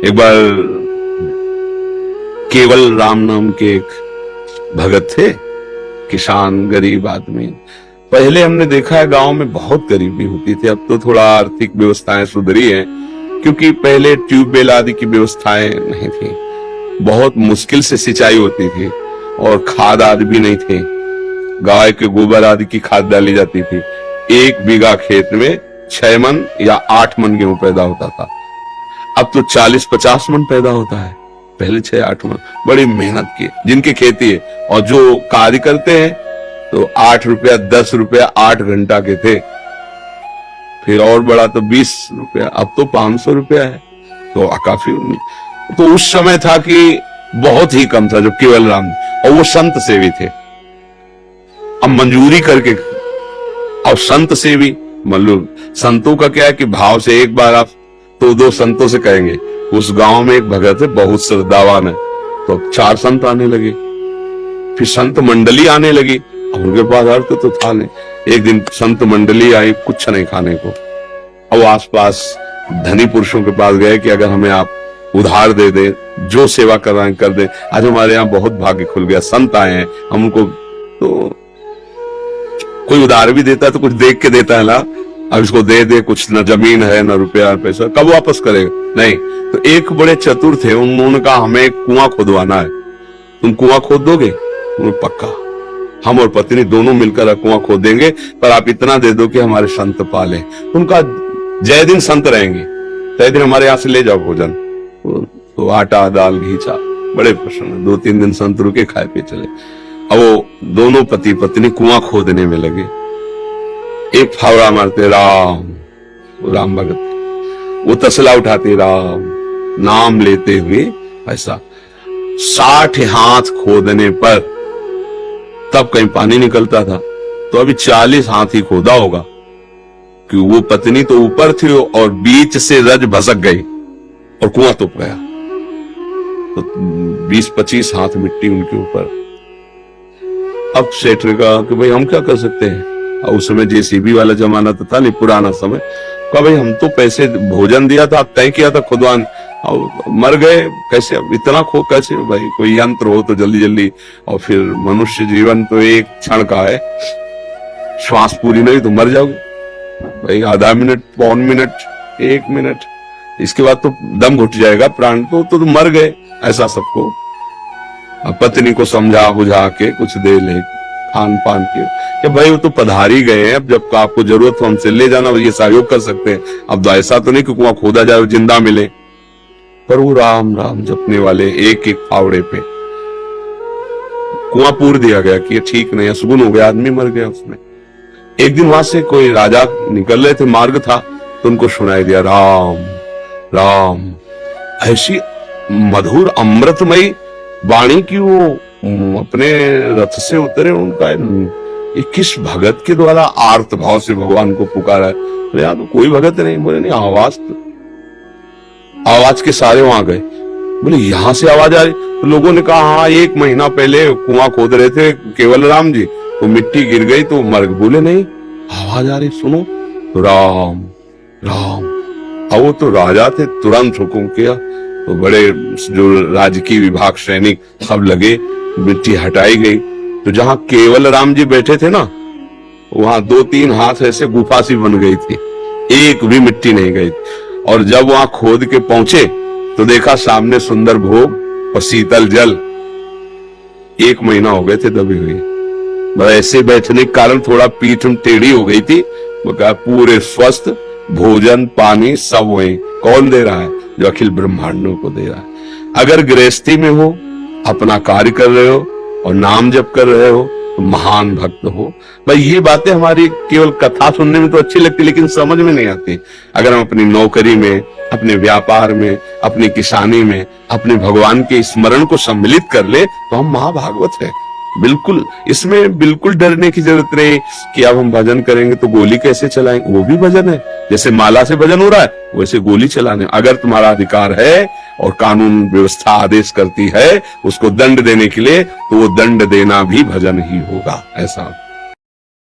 एक बार केवल राम नाम के एक भगत थे, किसान, गरीब आदमी। पहले हमने देखा है गांव में बहुत गरीबी होती थी, अब तो थोड़ा आर्थिक व्यवस्थाएं सुधरी हैं, क्योंकि पहले ट्यूबवेल आदि की व्यवस्थाएं नहीं थी, बहुत मुश्किल से सिंचाई होती थी और खाद आदि भी नहीं थे। गाय के गोबर आदि की खाद डाली जाती थी। 1 बीघा खेत में 6 मन या 8 मन गेहूं पैदा होता था, अब तो 40-50 मन पैदा होता है। पहले 6-8 मन, बड़ी मेहनत की जिनकी खेती है, और जो कार्य करते हैं तो 8 रुपया 10 रुपया 8 घंटा के थे, फिर और बड़ा तो 20 रुपया, अब तो 500 रुपया है। तो काफी, तो उस समय था कि बहुत ही कम था जो केवल राम, और वो संत सेवी थे। अब मंजूरी करके, अब संत सेवी मतलब संतों का क्या है कि भाव से एक बार आप तो 2 संतों से कहेंगे। उस गांव में एक भगत है, बहुत श्रद्धावान है, तो 4 संत आने लगे, फिर संत मंडली आने लगी। अब उनके पास अर्थ तो था नहीं। एक दिन संत मंडली आई, कुछ नहीं खाने को। अब आसपास धनी पुरुषों के पास गए कि अगर हमें आप उधार दे दे, जो सेवा कर रहे हैं कर दे, आज हमारे यहाँ बहुत भाग्य खुल गया, संत आए हैं, हम उनको, तो कोई उधार भी देता है तो कुछ देख के देता है ना, अब इसको दे दे, कुछ न जमीन है न रुपया पैसा, कब वापस करेगा, नहीं। तो एक बड़े चतुर थे, उन्होंने कहा हमें कुआं खोदवाना है, तुम कुआं खोद दोगे? पक्का, हम और पत्नी दोनों मिलकर कुआं खोद देंगे, पर आप इतना दे दो कि हमारे संत पाले। उनका जय दिन संत रहेंगे, तय दिन हमारे यहाँ से ले जाओ भोजन। तो आटा दाल घी चा, बड़े प्रसन्न। 2-3 दिन संत रुके, खाए पिए चले। अब वो दोनों पति पत्नी कुआं खोदने में लगे। एक फावड़ा मारते राम भगत, वो तसला उठाते राम, नाम लेते हुए ऐसा 60 हाथ खोदने पर तब कहीं पानी निकलता था, तो अभी 40 हाथ ही खोदा होगा, कि वो पत्नी तो ऊपर थी और बीच से रज भसक गई और कुआं तुप गया। तो 20-25 हाथ मिट्टी उनके ऊपर। अब सेठ ने कहा कि भाई हम क्या कर सकते हैं, और उस समय जेसीबी वाला जमाना तो था नहीं, पुराना समय। कहा भाई हम तो पैसे भोजन दिया था, तय किया था खुदवान, और मर गए कैसे, अब इतना खो कैसे भाई, कोई यंत्र हो तो जल्दी जल्दी। और फिर मनुष्य जीवन तो एक क्षण का है, श्वास पूरी नहीं तो मर जाओगे भाई, आधा मिनट, पौन मिनट, 1 मिनट, इसके बाद तो दम घुट जाएगा, प्राण तो मर गए, ऐसा सबको। अब पत्नी को समझा बुझा के कुछ दे ले खान पान के, कि भाई वो तो पधारी गए हैं, अब जब आपको जरूरत हो हमसे ले जाना, ये सहयोग कर सकते हैं। अब तो ऐसा तो नहीं कि कुआं खोदा जाए जिंदा मिले। पर वो राम राम जपने वाले एक एक फावड़े पे कुआं पूर दिया गया कि ये ठीक नहीं, असगुन हो गया, आदमी मर गया उसमें। एक दिन वहां से कोई राजा निकल रहे थे, मार्ग था, तो उनको सुनाई दिया राम राम। ऐसी मधुर अमृतमयी वाणी की वो अपने रथ से उतरे, उनका ये किस भगत के द्वारा आर्त भाव से भगवान को पुकारा है। बोले यार तो कोई भगत नहीं। बोले नहीं, आवाज के सारे वहां गए। बोले यहां से आवाज आ रही? तो लोगों ने कहा हाँ, 1 महीना पहले कुआं खोद रहे थे केवल राम जी, तो मिट्टी गिर गई तो मर गए। बोले नहीं, आवाज आ रही, सुनो। तो राम राम। अब वो तो राजा थे, तुरंत हुक्म किया, तो बड़े जो राजकीय विभाग सैनिक सब लगे, मिट्टी हटाई गई। तो जहां केवल राम जी बैठे थे ना, वहां 2-3 हाथ ऐसे गुफा सी बन गई थी, एक भी मिट्टी नहीं गई। और जब वहां खोद के पहुंचे तो देखा सामने सुंदर भोग और शीतल जल। 1 महीना हो गए थे दबी हुई। ऐसे बैठने के कारण थोड़ा पीठ टेढ़ी हो गई थी। वो कहा पूरे स्वस्थ, भोजन पानी सब वही। कौन दे रहा है? जो अखिल ब्रह्मांडों को दे रहा है। अगर गृहस्थी में हो, अपना कार्य कर रहे हो और नाम जप कर रहे हो, तो महान भक्त हो। भाई ये बातें हमारी केवल कथा सुनने में तो अच्छी लगती, लेकिन समझ में नहीं आती। अगर हम अपनी नौकरी में, अपने व्यापार में, अपनी किसानी में, अपने भगवान के स्मरण को सम्मिलित कर ले, तो हम महाभागवत है। बिल्कुल, इसमें बिल्कुल डरने की जरूरत नहीं कि अब हम भजन करेंगे तो गोली कैसे चलाएंगे। वो भी भजन है, जैसे माला से भजन हो रहा है वैसे गोली चलाने। अगर तुम्हारा अधिकार है और कानून व्यवस्था आदेश करती है उसको दंड देने के लिए, तो वो दंड देना भी भजन ही होगा। ऐसा